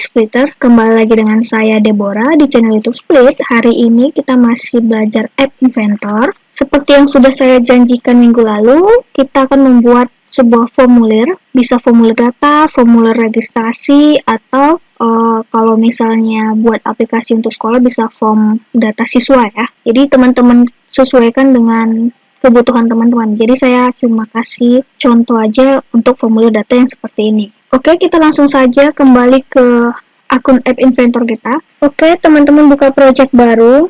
Splitter, kembali lagi dengan saya Deborah di channel YouTube Split. Hari ini kita masih belajar App Inventor. Seperti yang sudah saya janjikan minggu lalu, kita akan membuat sebuah formulir, bisa formulir data, formulir registrasi, atau kalau misalnya buat aplikasi untuk sekolah bisa form data siswa ya. Jadi teman-teman sesuaikan dengan kebutuhan teman-teman. Jadi saya cuma kasih contoh aja untuk formulir data yang seperti ini. Oke, kita langsung saja kembali ke akun App Inventor kita. Oke, teman-teman buka project baru.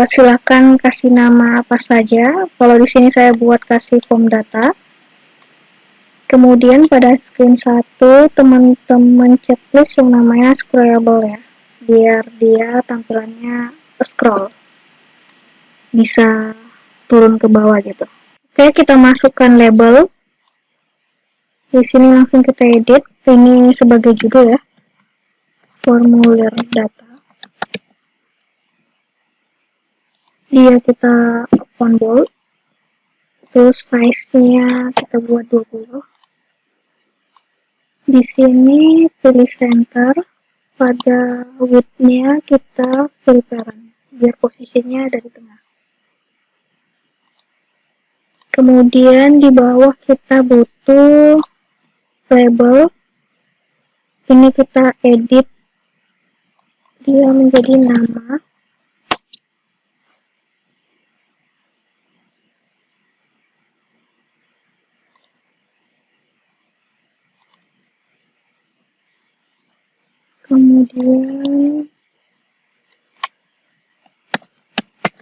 Silakan kasih nama apa saja. Kalau di sini saya buat kasih form data. Kemudian pada screen 1, teman-teman checklist yang namanya scrollable ya. Biar dia tampilannya scroll. Bisa turun ke bawah gitu. Oke, kita masukkan label. Di sini langsung kita edit. Ini sebagai judul ya. Formulir data. Dia kita font bold. Terus size-nya kita buat 20. Di sini pilih center. Pada width-nya kita pilih parent. Biar posisinya ada di tengah. Kemudian di bawah kita butuh label. Ini kita edit dia menjadi nama. Kemudian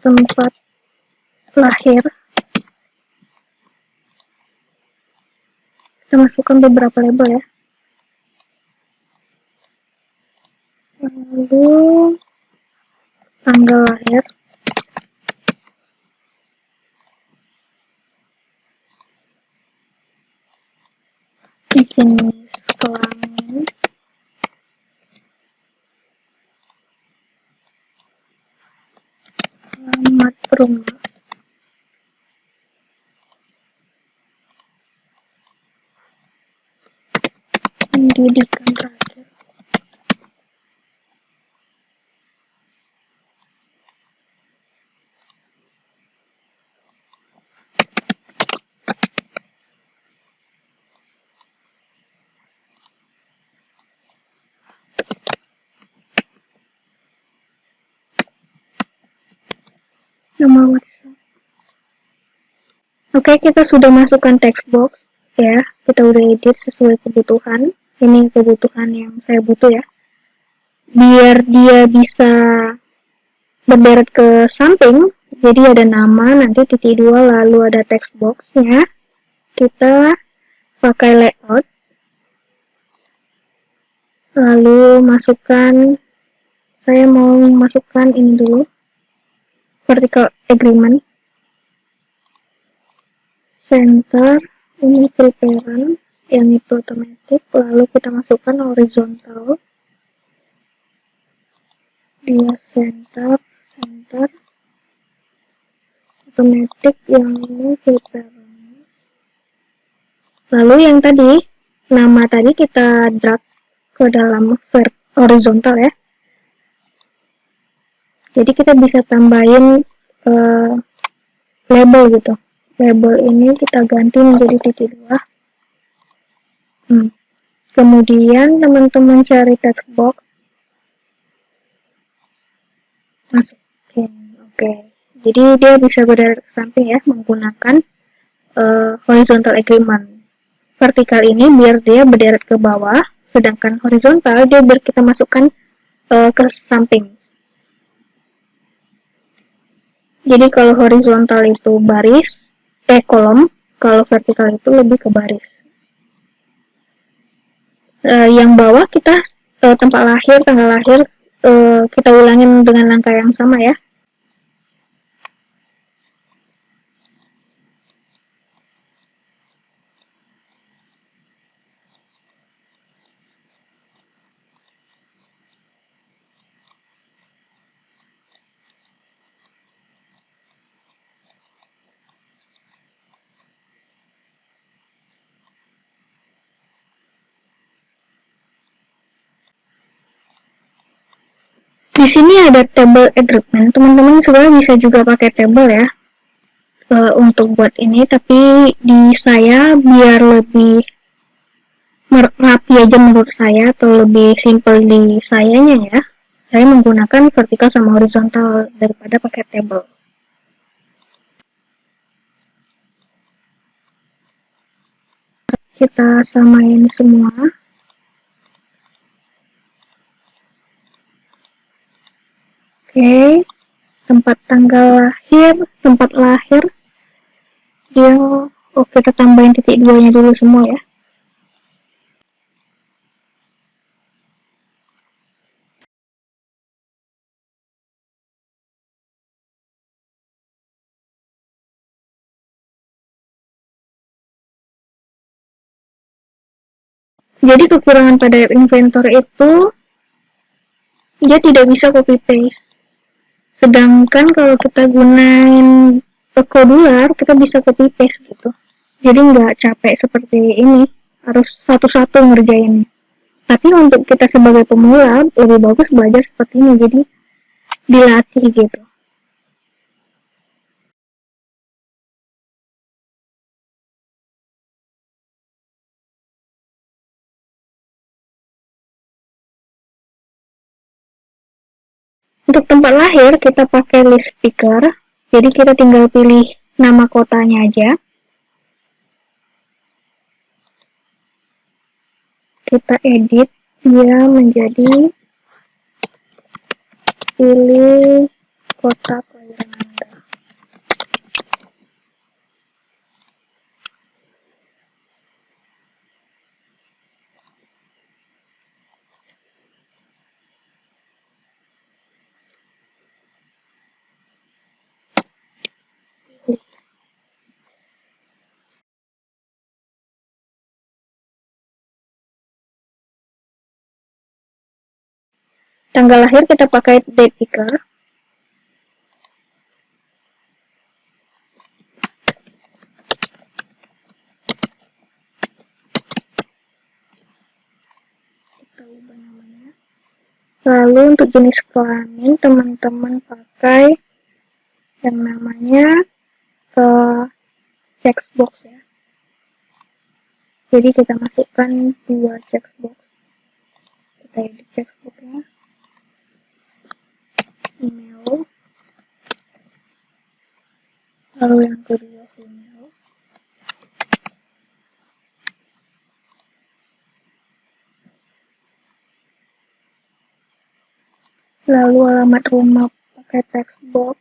tempat lahir. Kita masukkan beberapa label ya. Lalu tanggal lahir. Jenis kelamin. Alamat rumah. Pendidikan terakhir. Nomor WhatsApp. Oke, kita sudah masukkan text box ya. Kita udah edit sesuai kebutuhan. Ini kebutuhan yang saya butuh ya. Biar dia bisa berderet ke samping, jadi ada nama, nanti titik 2, lalu ada text box-nya. Kita pakai layout. Lalu masukkan, saya mau masukkan ini dulu. Vertical agreement. Center, ini preparent, yang itu otomatis. Lalu kita masukkan horizontal. Dia center, otomatis, yang ini preparent. Lalu yang tadi, nama tadi kita drag ke dalam horizontal ya. Jadi kita bisa tambahin label gitu. Label ini kita ganti menjadi titik 2. Kemudian teman-teman cari text box. Masukin. Oke. Jadi dia bisa berderet ke samping ya menggunakan horizontal agreement. Vertikal ini biar dia berderet ke bawah, sedangkan horizontal dia biar kita masukkan ke samping. Jadi kalau horizontal itu baris, kolom, kalau vertikal itu lebih ke baris. Yang bawah kita tempat lahir, tanggal lahir, kita ulangin dengan langkah yang sama ya. Di sini ada table agreement. Teman-teman sebenarnya bisa juga pakai table ya untuk buat ini, tapi di saya biar lebih rapi aja menurut saya atau lebih simple di sayanya ya. Saya menggunakan vertikal sama horizontal daripada pakai table. Kita samain semua. Oke, tempat lahir dia kita tambahin titik 2-nya dulu semua ya. Jadi kekurangan pada app inventor itu dia tidak bisa copy paste. Sedangkan kalau kita gunain Codular, kita bisa copy paste gitu. Jadi nggak capek seperti ini, harus satu-satu ngerjainnya. Tapi untuk kita sebagai pemula, lebih bagus belajar seperti ini, jadi dilatih gitu. Untuk tempat lahir, kita pakai list picker. Jadi kita tinggal pilih nama kotanya aja. Kita edit dia menjadi pilih kota kelahiran Anda. Tanggal lahir kita pakai date picker. Kita ubah namanya. Lalu untuk jenis kelamin, teman-teman pakai yang namanya checkbox ya. Jadi kita masukkan 2 checkbox. Kita edit checkboxnya. Email. Lalu yang kedua email. Lalu alamat rumah pakai textbox.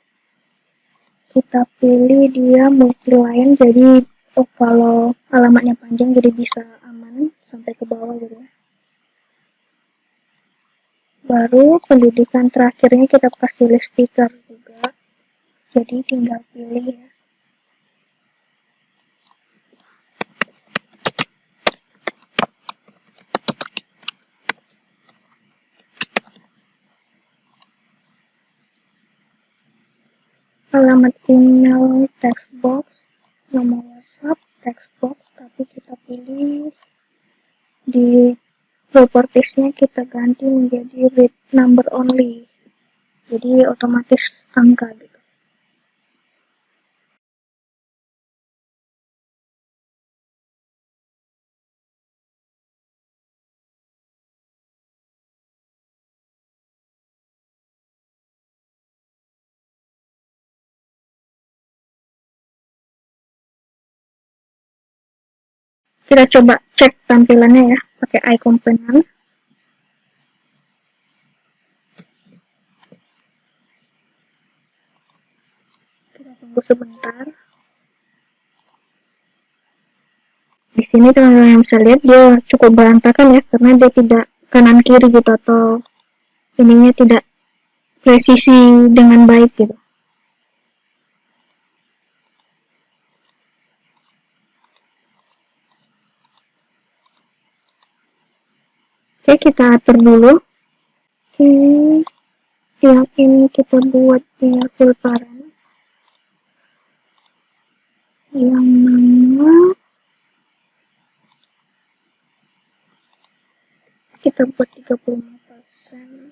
Kita pilih dia multi-line, jadi kalau alamatnya panjang jadi bisa aman sampai ke bawah gitu ya. Baru pendidikan terakhirnya kita kasih list speaker juga, jadi tinggal pilih ya. Alamat email textbox, nomor WhatsApp textbox, tapi kita pilih di propertiesnya kita ganti menjadi read number only, jadi otomatis angka gitu. Kita coba cek tampilannya ya pakai iComponent. Kita tunggu sebentar. Di sini teman-teman yang bisa lihat dia cukup berantakan ya, karena dia tidak kanan kiri gitu atau ininya tidak presisi dengan baik gitu. Oke, kita atur dulu. Oke, yang ini kita buat dia filteran. Yang mana kita buat 35%.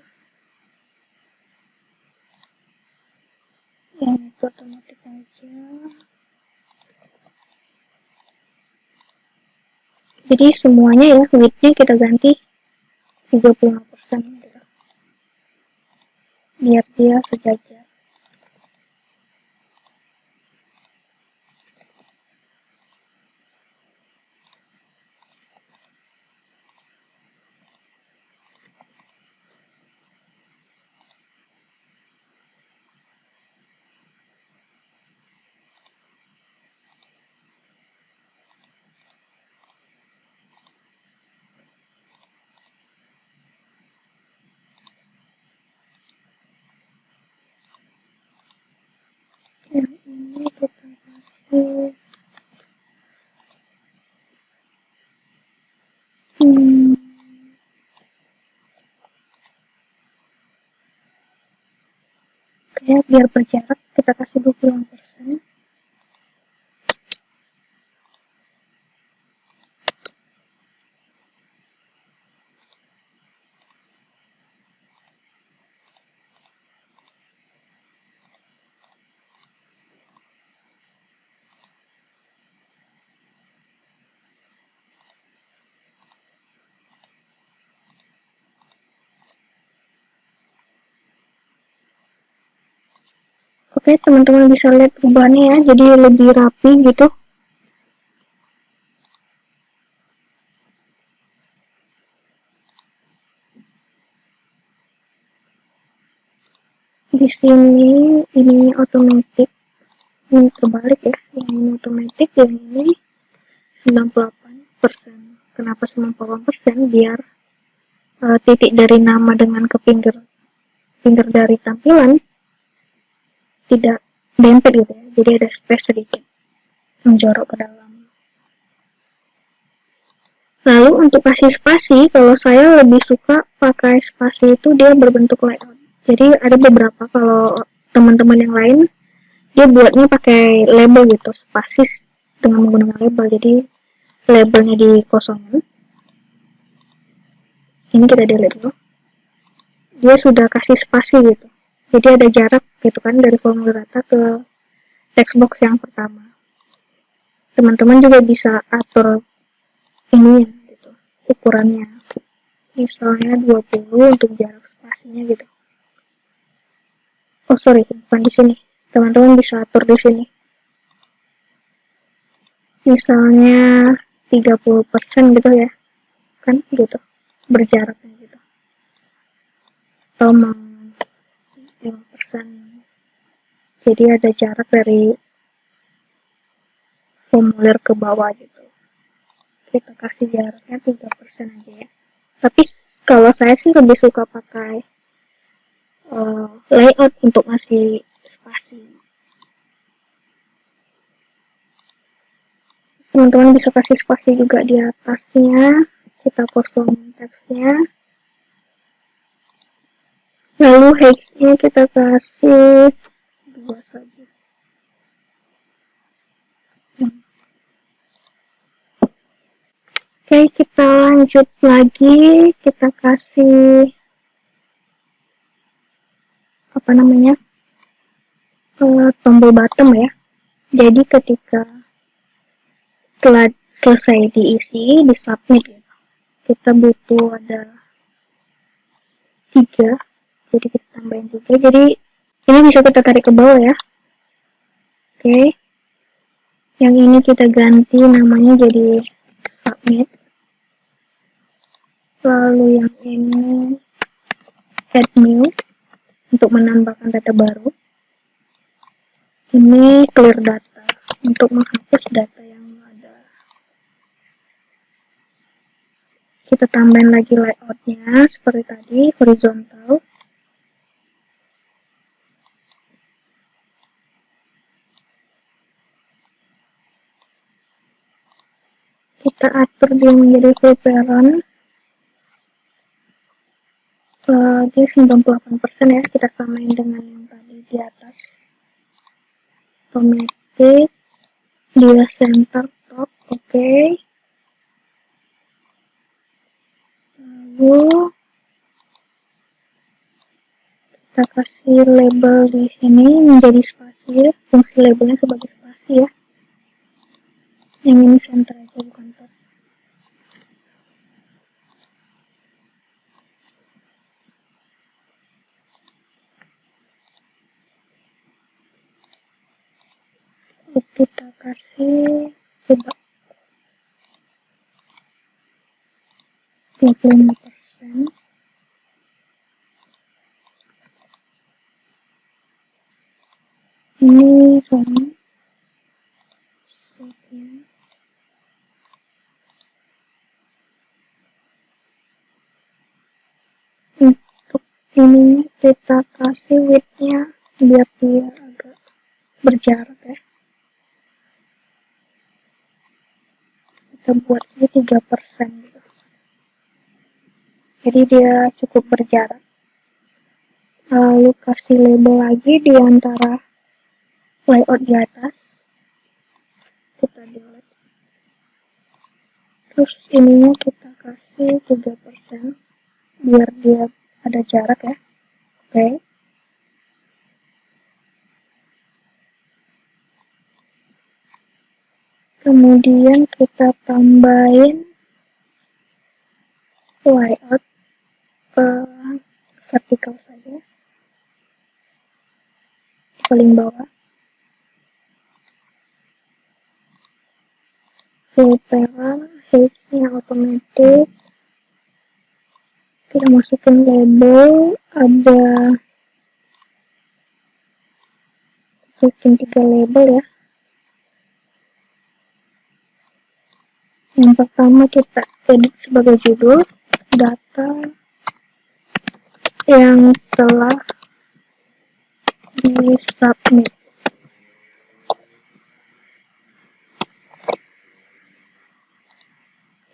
otomatis aja. Jadi semuanya ya, width-nya kita ganti 35% gitu. Biar dia sejajar. Yang ini kita kasih kayak biar berjarak kita kasih 25%. Oke, teman-teman bisa lihat perubahannya ya, jadi lebih rapi gitu. Di sini ini otomatis, ini terbalik ya, yang ini otomatis, yang ini 98%. Kenapa 98%? Biar titik dari nama dengan ke finger dari tampilan tidak dempet gitu ya, jadi ada space sedikit menjorok ke dalam. Lalu untuk kasih spasi, kalau saya lebih suka pakai spasi itu dia berbentuk layout. Jadi ada beberapa, kalau teman-teman yang lain dia buatnya pakai label gitu, spasi dengan menggunakan label, jadi labelnya dikosongin. Ini kita delete dulu. Dia sudah kasih spasi gitu, jadi ada jarak gitu kan dari formulir data ke text box yang pertama. Teman-teman juga bisa atur ini gitu, ukurannya. Misalnya 20 untuk jarak spasinya gitu. Oh sorry, bukan di sini. Teman-teman bisa atur di sini. Misalnya 30% gitu ya. Kan gitu. Berjaraknya gitu. Atau mau 5%. Jadi ada jarak dari formulir ke bawah gitu. Kita kasih jaraknya 3% aja ya. Tapi kalau saya sih lebih suka pakai layout untuk ngasih spasi. Teman-teman bisa kasih spasi juga di atasnya. Kita kosongin teksnya. Lalu height-nya kita kasih 2 saja. Oke, kita lanjut lagi. Kita kasih apa namanya? Tombol bottom ya. Jadi ketika setelah selesai diisi, di submit gitu. Kita butuh ada 3. Jadi kita tambahin 3. Jadi ini bisa kita tarik ke bawah ya. Oke. Yang ini kita ganti namanya jadi submit. Lalu yang ini add new untuk menambahkan data baru. Ini clear data untuk menghapus data yang ada. Kita tambahin lagi layoutnya seperti tadi, horizontal. Kita atur dia menjadi full parent. Dia 98% ya, kita samain dengan yang tadi di atas. Automatic, dia center top, oke. Lalu Kita kasih label di sini menjadi spasi, fungsi labelnya sebagai spasi ya. Yang ini center aja, bukan top. Kita kasih coba 25%. Ini ROM setnya. Untuk ini kita kasih width-nya biar dia agak berjarak ya. Kita buat ini 3% gitu. Jadi dia cukup berjarak. Lalu kasih label lagi di antara layout di atas. Kita delete. Terus ininya kita kasih 3% biar dia ada jarak ya. Oke. Kemudian kita tambahin layout vertikal saja. Paling bawah. Filteran, height-nya otomatis. Kita masukin label, masukin 3 label ya. Yang pertama kita edit sebagai judul, data yang telah di-submit.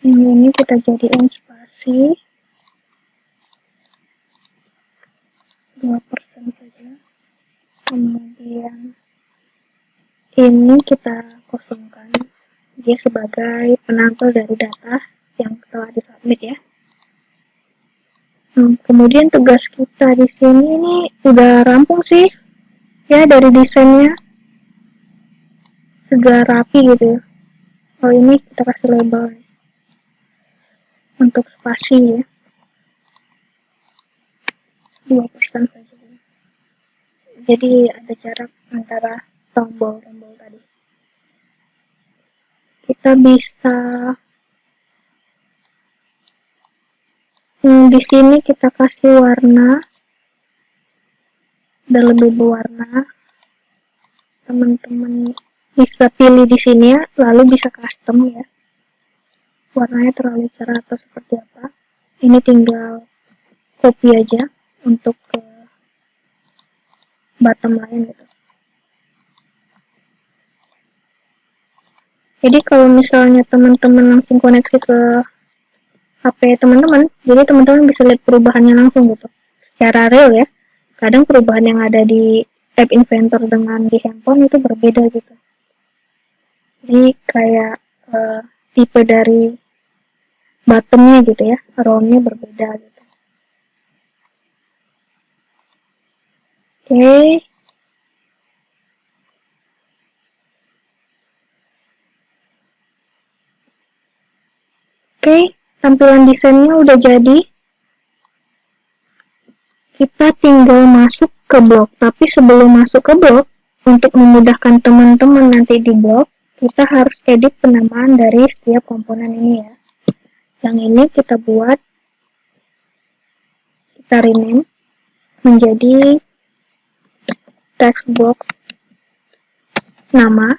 Yang ini kita jadikan spasi 2% saja. Kemudian ini kita kosongkan, dia sebagai penampil dari data yang telah disubmit ya. Kemudian tugas kita di sini ini udah rampung sih ya, dari desainnya sudah rapi gitu ya. Oh, ini kita kasih label untuk spasi ya, 2% saja. Jadi ada jarak antara tombol-tombol tadi. Kita bisa di sini kita kasih warna dan lebih berwarna. Teman-teman bisa pilih di sini ya, lalu bisa custom ya. Warnanya terlalu cerah atau seperti apa. Ini tinggal copy aja untuk ke bottom line gitu. Jadi kalau misalnya teman-teman langsung koneksi ke HP teman-teman, jadi teman-teman bisa lihat perubahannya langsung gitu, secara real ya. Kadang perubahan yang ada di App Inventor dengan di handphone itu berbeda gitu. Jadi kayak tipe dari buttonnya gitu ya, roundnya berbeda gitu. Oke, tampilan desainnya udah jadi. Kita tinggal masuk ke blog, tapi sebelum masuk ke blog, untuk memudahkan teman-teman nanti di blog, kita harus edit penamaan dari setiap komponen ini ya. Yang ini kita buat, kita rename menjadi text box nama.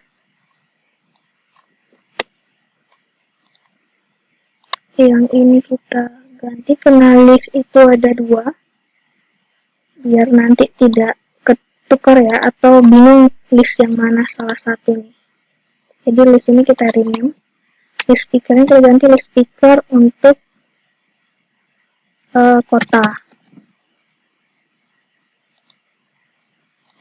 Yang ini kita ganti karena list itu ada 2, biar nanti tidak ketukar ya, atau bingung list yang mana salah satu nih. Jadi list ini kita rename, list speakernya kita ganti list speaker untuk kota.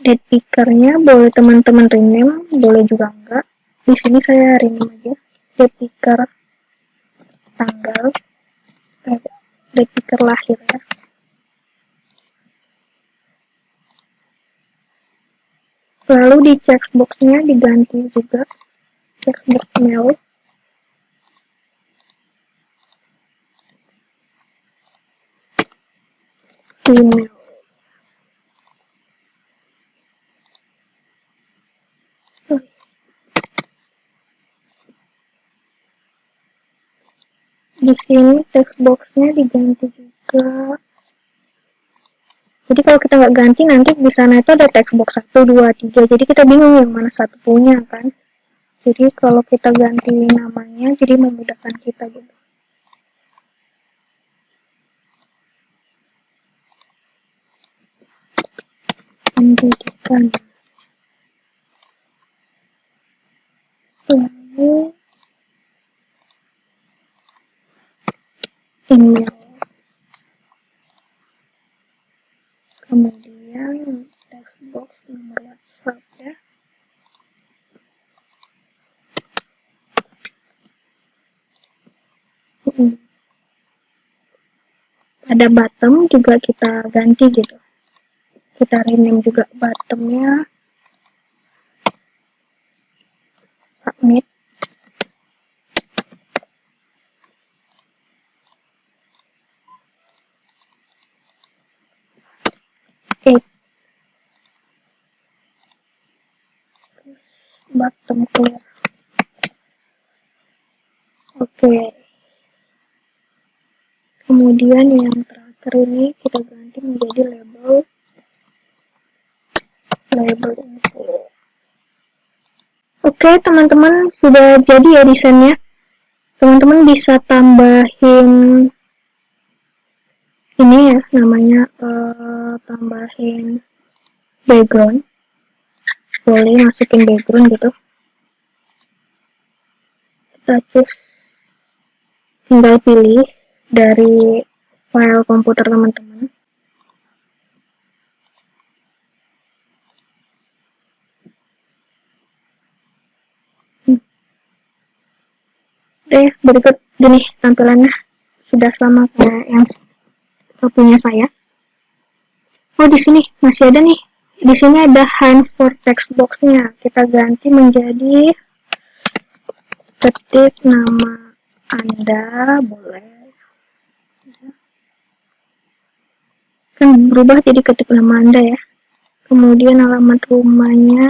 Date pickernya boleh teman-teman rename, boleh juga enggak. Di sini saya rename aja. Date picker tanggal, date picker lahir ya. Lalu di checkbox-nya diganti juga checkbox mail. Email. Di sini text box-nya diganti juga. Jadi kalau kita nggak ganti, nanti di sana itu ada text box 1, 2, 3. Jadi kita bingung yang mana satu punya kan. Jadi kalau kita ganti namanya, jadi memudahkan kita gitu. Pendidikan. Lalu email. Kemudian text box nomor WhatsApp ya. Ada bottom juga kita ganti gitu. Kita rename juga bottomnya. Submit. Oke. Terus bottom clear. Oke. Kemudian yang terakhir ini kita ganti menjadi label info. Oke, teman-teman, sudah jadi ya desainnya. Teman-teman bisa tambahin ini ya, namanya tambahin background. Boleh masukin background gitu. Kita tinggal pilih dari file komputer teman-teman. Berikut gini tampilannya, sudah sama kayak yang punya saya. Oh, di sini masih ada nih. Di sini ada hide for text box-nya. Kita ganti menjadi ketik nama Anda, boleh. Kan berubah jadi ketik nama Anda ya. Kemudian alamat rumahnya.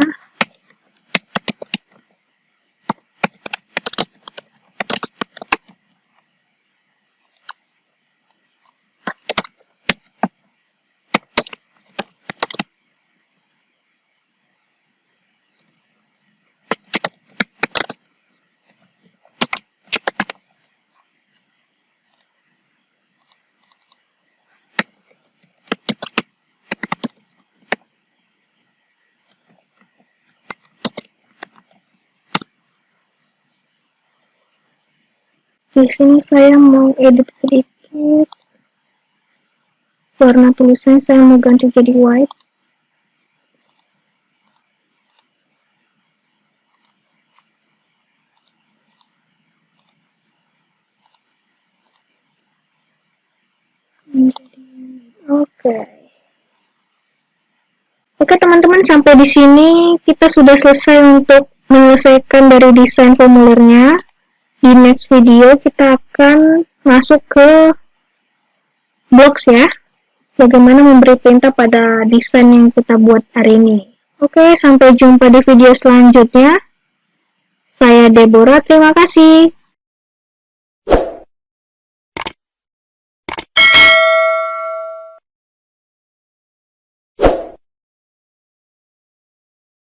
Di sini saya mau edit sedikit. Warna tulisan saya mau ganti jadi white. Oke teman-teman, sampai di sini kita sudah selesai untuk menyelesaikan dari desain formulirnya. Di next video kita akan masuk ke blocks ya. Bagaimana memberi perintah pada desain yang kita buat hari ini. Oke, sampai jumpa di video selanjutnya. Saya Deborah, terima kasih.